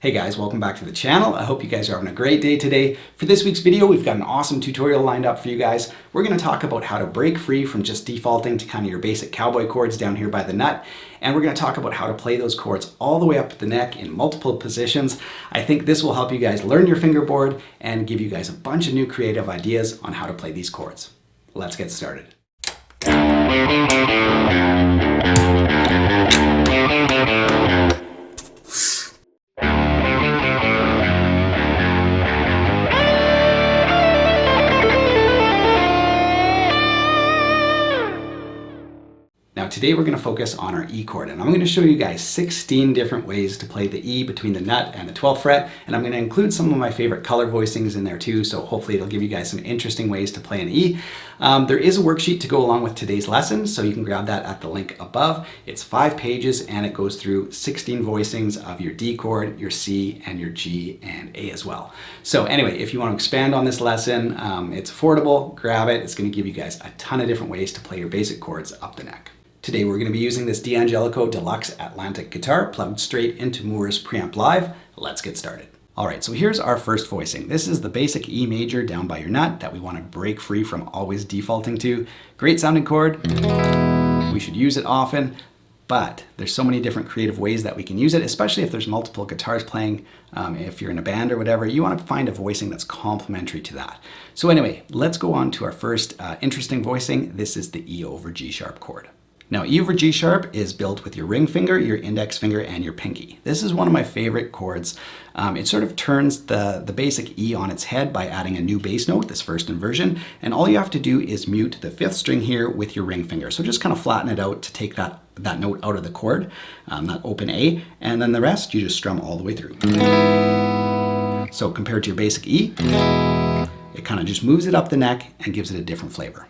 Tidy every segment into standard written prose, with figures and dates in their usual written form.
Hey guys, welcome back to the channel. I hope you guys are having a great day today. For this week's video, we've got an awesome tutorial lined up for you guys. We're going to talk about how to break free from just defaulting to kind of your basic cowboy chords down here by the nut. And we're going to talk about how to play those chords all the way up the neck in multiple positions. I think this will help you guys learn your fingerboard and give you guys a bunch of new creative ideas on how to play these chords. Let's get started. Today we're going to focus on our E chord, and I'm going to show you guys 16 different ways to play the E between the nut and the 12th fret, and I'm going to include some of my favorite color voicings in there too, so hopefully it'll give you guys some interesting ways to play an E. There is a worksheet to go along with today's lesson, so you can grab that at the link above. It's 5 pages and it goes through 16 voicings of your D chord, your C, and your G and A as well. So anyway, if you want to expand on this lesson, it's affordable, grab it. It's going to give you guys a ton of different ways to play your basic chords up the neck. Today we're going to be using this D'Angelico Deluxe Atlantic guitar plugged straight into Moore's preamp live. Let's get started. Alright, so here's our first voicing. This is the basic E major down by your nut that we want to break free from always defaulting to. Great sounding chord. We should use it often, but there's so many different creative ways that we can use it, especially if there's multiple guitars playing. If you're in a band or whatever, you want to find a voicing that's complementary to that. So anyway, let's go on to our first interesting voicing. This is the E over G sharp chord. Now, E over G sharp is built with your ring finger, your index finger, and your pinky. This is one of my favorite chords. It sort of turns the basic E on its head by adding a new bass note, this first inversion, and all you have to do is mute the 5th string here with your ring finger. So just kind of flatten it out to take that note out of the chord, that open A, and then the rest you just strum all the way through. So compared to your basic E, it kind of just moves it up the neck and gives it a different flavor.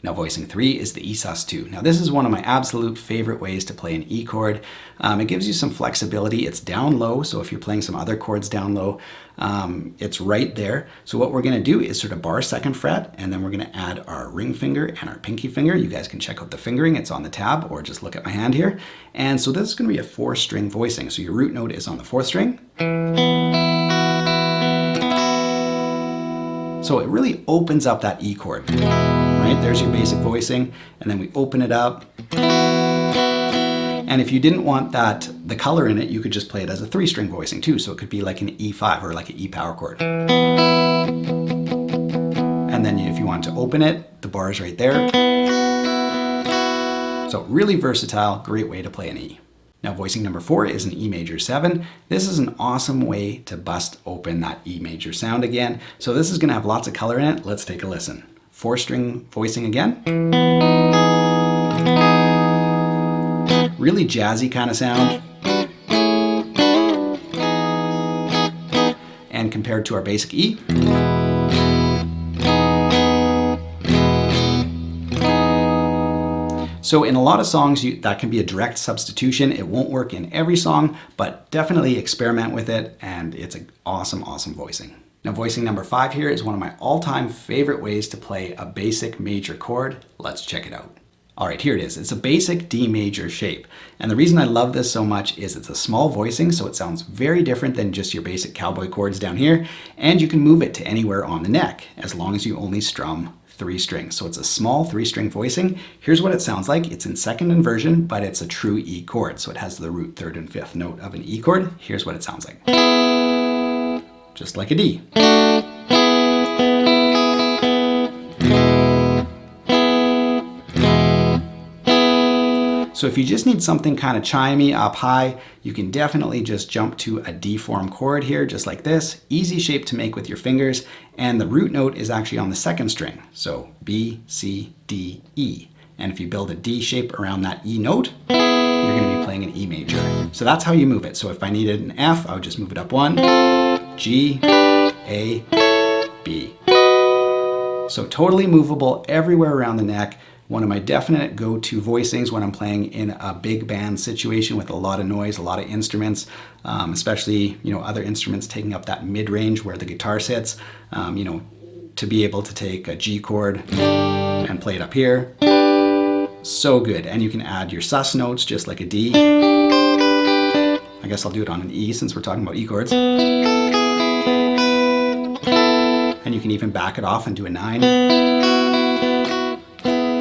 Now voicing 3 is the E sus2. Now this is one of my absolute favorite ways to play an E chord. It gives you some flexibility. It's down low, so if you're playing some other chords down low, it's right there. So what we're going to do is sort of bar 2nd fret, and then we're going to add our ring finger and our pinky finger. You guys can check out the fingering, it's on the tab, or just look at my hand here. And so this is going to be a 4-string voicing. So your root note is on the 4th string. So it really opens up that E chord, right? There's your basic voicing, and then we open it up. And if you didn't want the color in it, you could just play it as a 3-string voicing too. So it could be like an E5 or like an E power chord. And then if you want to open it, the bar is right there. So really versatile, great way to play an E. Now voicing number 4 is an E major 7. This is an awesome way to bust open that E major sound again. So this is going to have lots of color in it. Let's take a listen. 4-string voicing again. Really jazzy kind of sound. And compared to our basic E, so in a lot of songs, that can be a direct substitution. It won't work in every song, but definitely experiment with it, and it's an awesome, awesome voicing. Now voicing number 5 here is one of my all-time favorite ways to play a basic major chord. Let's check it out. All right, here it is. It's a basic D major shape. And the reason I love this so much is it's a small voicing, so it sounds very different than just your basic cowboy chords down here, and you can move it to anywhere on the neck, as long as you only strum 3 strings. So it's a small 3-string voicing. Here's what it sounds like. It's in 2nd inversion, but it's a true E chord. So it has the root 3rd and 5th note of an E chord. Here's what it sounds like. Just like a D. So if you just need something kind of chimey up high, you can definitely just jump to a D form chord here, just like this. Easy shape to make with your fingers, and the root note is actually on the 2nd string. So B, C, D, E. And if you build a D shape around that E note, you're going to be playing an E major. So that's how you move it. So if I needed an F, I would just move it up 1, G, A, B. So totally movable everywhere around the neck. One of my definite go-to voicings when I'm playing in a big band situation with a lot of noise, a lot of instruments, especially, other instruments taking up that mid-range where the guitar sits, to be able to take a G chord and play it up here, So good. And you can add your sus notes just like a D. I guess I'll do it on an E since we're talking about E chords. And you can even back it off and do a 9.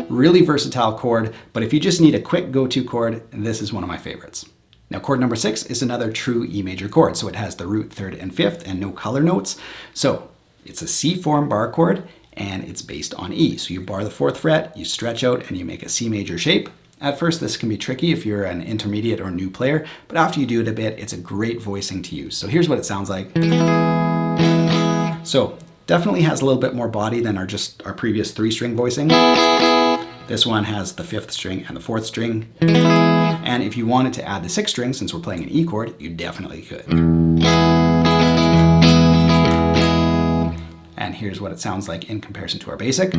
Really versatile chord, but if you just need a quick go-to chord, this is one of my favorites. Now chord number 6 is another true E major chord, so it has the root, 3rd, and 5th, and no color notes. So it's a C form bar chord, and it's based on E. So you bar the 4th fret, you stretch out, and you make a C major shape. At first this can be tricky if you're an intermediate or new player, but after you do it a bit, it's a great voicing to use. So here's what it sounds like. So definitely has a little bit more body than our previous 3-string voicing. This one has the 5th string and the 4th string. And if you wanted to add the 6th string, since we're playing an E chord, you definitely could. And here's what it sounds like in comparison to our basic.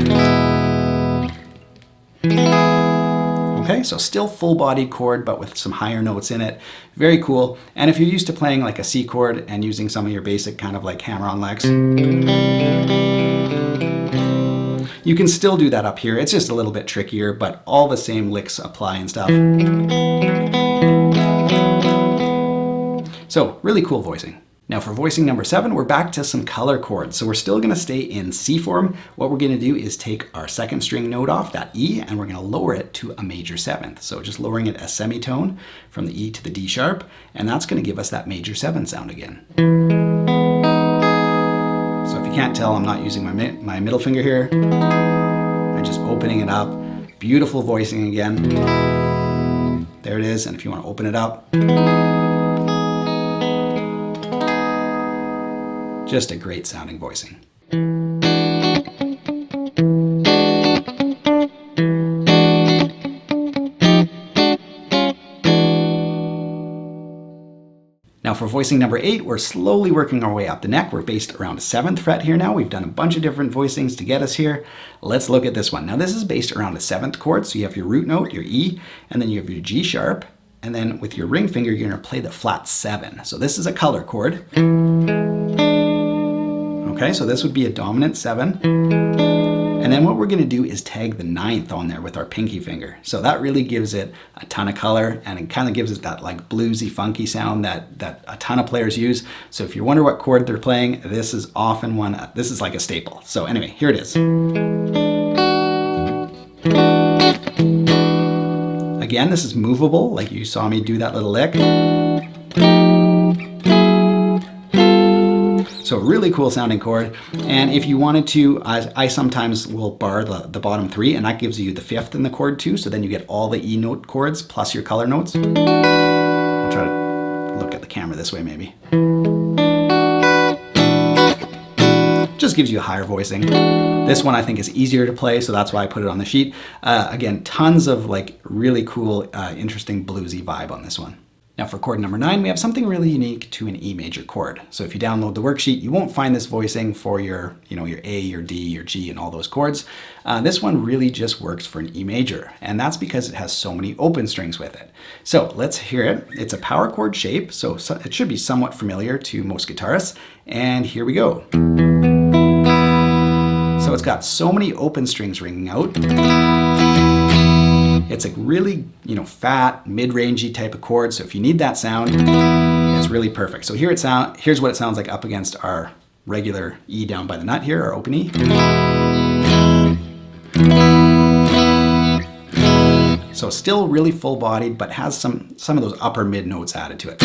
Okay, so still full-bodied chord, but with some higher notes in it. Very cool. And if you're used to playing like a C chord and using some of your basic kind of like hammer-on Aleks, you can still do that up here. It's just a little bit trickier, but all the same licks apply and stuff. So really cool voicing. Now for voicing number 7, we're back to some color chords. So we're still gonna stay in C form. What we're gonna do is take our 2nd string note off, that E, and we're gonna lower it to a major 7th. So just lowering it a semitone from the E to the D sharp, and that's gonna give us that major 7 sound again. So if you can't tell, I'm not using my middle finger here. I'm just opening it up. Beautiful voicing again. There it is, and if you want to open it up, just a great sounding voicing. Now for voicing number 8, we're slowly working our way up the neck. We're based around a 7th fret here now. We've done a bunch of different voicings to get us here. Let's look at this one. Now this is based around a 7th chord, so you have your root note, your E, and then you have your G sharp, and then with your ring finger, you're gonna play the flat 7. So this is a color chord. Okay, so this would be a dominant 7. And then what we're gonna do is tag the 9th on there with our pinky finger. So that really gives it a ton of color, and it kind of gives it that like bluesy, funky sound that a ton of players use. So if you wonder what chord they're playing, this is often one, this is like a staple. So anyway, here it is. Again, this is movable, like you saw me do that little lick. So really cool sounding chord. And if you wanted to, I sometimes will bar the bottom 3, and that gives you the 5th in the chord too. So then you get all the E note chords plus your color notes. I'll try to look at the camera this way maybe. Just gives you a higher voicing. This one I think is easier to play, so that's why I put it on the sheet. Again, tons of like really cool, interesting bluesy vibe on this one. Now for chord number 9, we have something really unique to an E major chord. So if you download the worksheet, you won't find this voicing for your, your A, your D, your G, and all those chords. This one really just works for an E major, and that's because it has so many open strings with it. So let's hear it. It's a power chord shape, so it should be somewhat familiar to most guitarists. And here we go. So it's got so many open strings ringing out. It's a really, fat, mid-rangey type of chord. So if you need that sound, it's really perfect. So here's what it sounds like up against our regular E down by the nut here, our open E. So still really full-bodied, but has some of those upper mid notes added to it.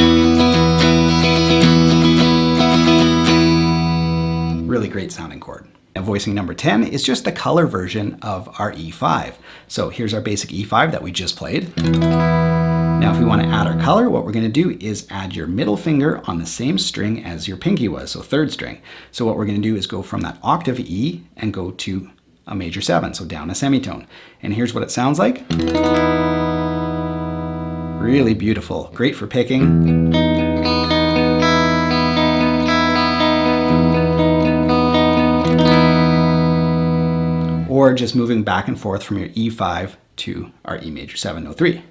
Really great sounding chord. Now voicing number 10 is just the color version of our E5. So here's our basic E5 that we just played. Now if we want to add our color, what we're going to do is add your middle finger on the same string as your pinky was, so 3rd string. So what we're going to do is go from that octave E and go to a major 7, so down a semitone. And here's what it sounds like. Really beautiful, great for picking. Or just moving back and forth from your E5 to our E major 7, no 3.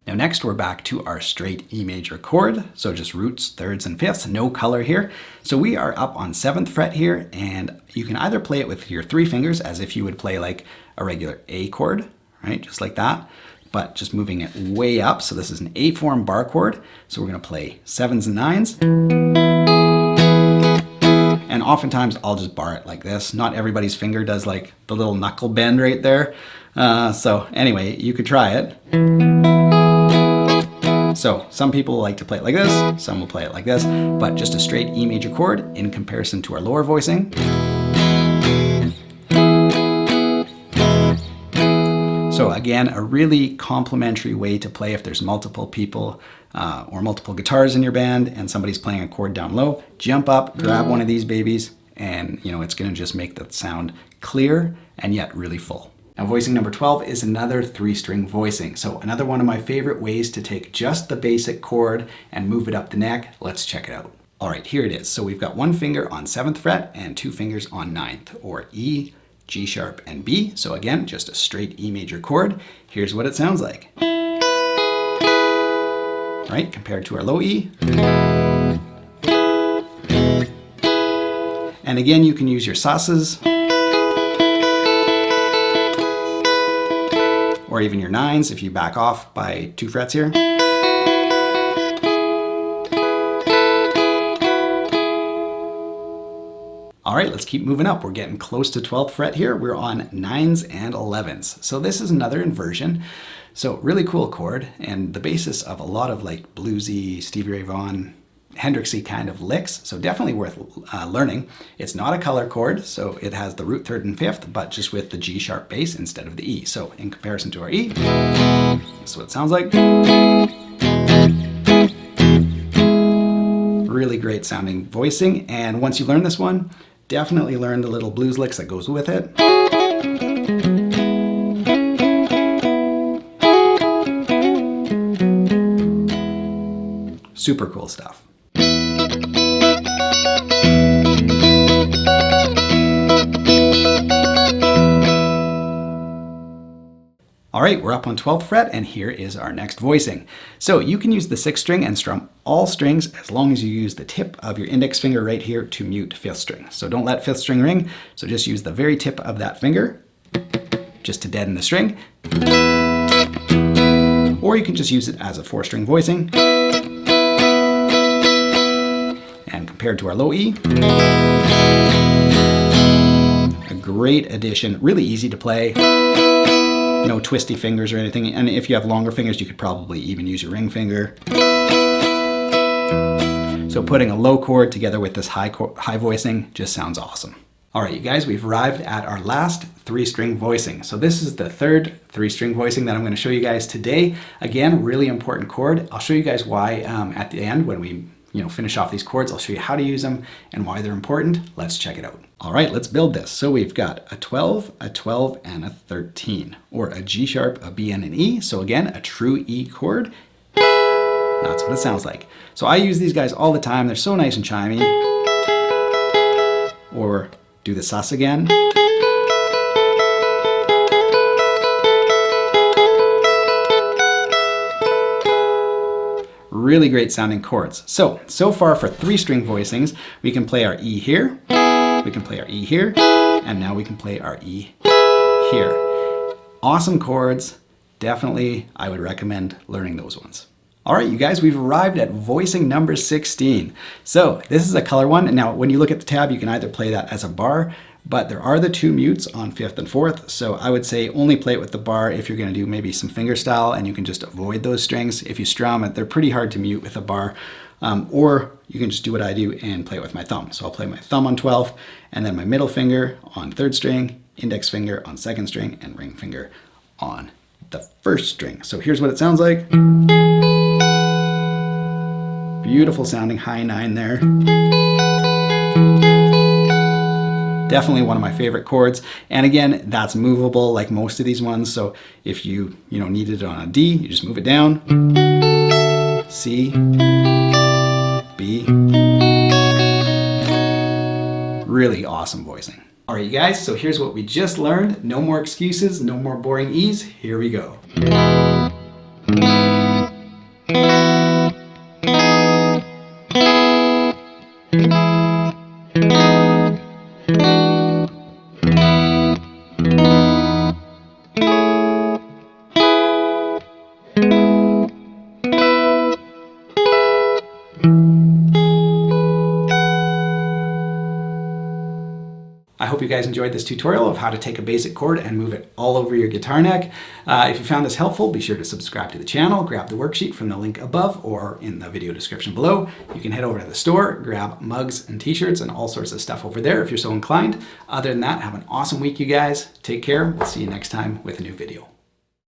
Now next next we're back to our straight E major chord. So just roots, thirds, and fifths, no color here. So we are up on 7th fret here, and you can either play it with your 3 fingers as if you would play like a regular A chord, right? Just like that, but just moving it way up. So this is an A form bar chord. So we're gonna play 7s and 9s. And oftentimes I'll just bar it like this. Not everybody's finger does like the little knuckle bend right there. So anyway, you could try it. So some people like to play it like this, some will play it like this, but just a straight E major chord in comparison to our lower voicing. So again, a really complimentary way to play if there's multiple people or multiple guitars in your band and somebody's playing a chord down low. Jump up, grab one of these babies, and it's gonna just make the sound clear and yet really full. Now voicing number 12 is another 3-string voicing. So another one of my favorite ways to take just the basic chord and move it up the neck. Let's check it out. All right, here it is. So we've got 1 finger on 7th fret and 2 fingers on 9th, or E, G sharp, and B. So again, just a straight E major chord. Here's what it sounds like. Right, compared to our low E. And again, you can use your susses, or even your 9s if you back off by 2 frets here. All right, let's keep moving up. We're getting close to 12th fret here. We're on 9s and 11s. So this is another inversion. So really cool chord, and the basis of a lot of like bluesy, Stevie Ray Vaughan, Hendrixy kind of licks, so definitely worth learning. It's not a color chord, so it has the root, 3rd, and 5th, but just with the G sharp bass instead of the E. So in comparison to our E, this is what it sounds like. Really great sounding voicing, and once you learn this one, definitely learn the little blues licks that goes with it. Super cool stuff. All right, we're up on 12th fret, and here is our next voicing. So you can use the 6th string and strum all strings as long as you use the tip of your index finger right here to mute 5th string. So don't let 5th string ring, so just use the very tip of that finger just to deaden the string. Or you can just use it as a 4-string voicing. And compared to our low E, a great addition, really easy to play. No twisty fingers or anything, and if you have longer fingers, you could probably even use your ring finger. So putting a low chord together with this high voicing just sounds awesome. All right, you guys, we've arrived at our last 3-string voicing. So this is the 3rd 3-string voicing that I'm going to show you guys today. Again, really important chord. I'll show you guys why at the end when we finish off these chords. I'll show you how to use them and why they're important. Let's check it out. All right, let's build this. So we've got a 12, and a 13, or a G sharp, a B, and an E. So again, a true E chord. That's what it sounds like. So I use these guys all the time. They're so nice and chimey. Or do the sus again. Really great sounding chords. So far for 3-string voicings, we can play our E here, we can play our E here, and now we can play our E here. Awesome chords. Definitely, I would recommend learning those ones. All right, you guys, we've arrived at voicing number 16. So this is a color one. Now, when you look at the tab, you can either play that as a bar, but there are the 2 mutes on 5th and 4th. So I would say only play it with the bar if you're gonna do maybe some finger style, and you can just avoid those strings. If you strum it, they're pretty hard to mute with a bar. Or you can just do what I do and play it with my thumb. So I'll play my thumb on 12th, and then my middle finger on 3rd string, index finger on 2nd string, and ring finger on the 1st string. So here's what it sounds like. Beautiful sounding high 9 there. Definitely one of my favorite chords. And again, that's movable like most of these ones. So if you need it on a D, you just move it down. C, B. Really awesome voicing. All right, you guys, so here's what we just learned. No more excuses, no more boring E's. Here we go. I hope you guys enjoyed this tutorial of how to take a basic chord and move it all over your guitar neck. If you found this helpful, be sure to subscribe to the channel, grab the worksheet from the link above or in the video description below. You can head over to the store, grab mugs and t-shirts and all sorts of stuff over there if you're so inclined. Other than that, have an awesome week, you guys. Take care. We'll see you next time with a new video.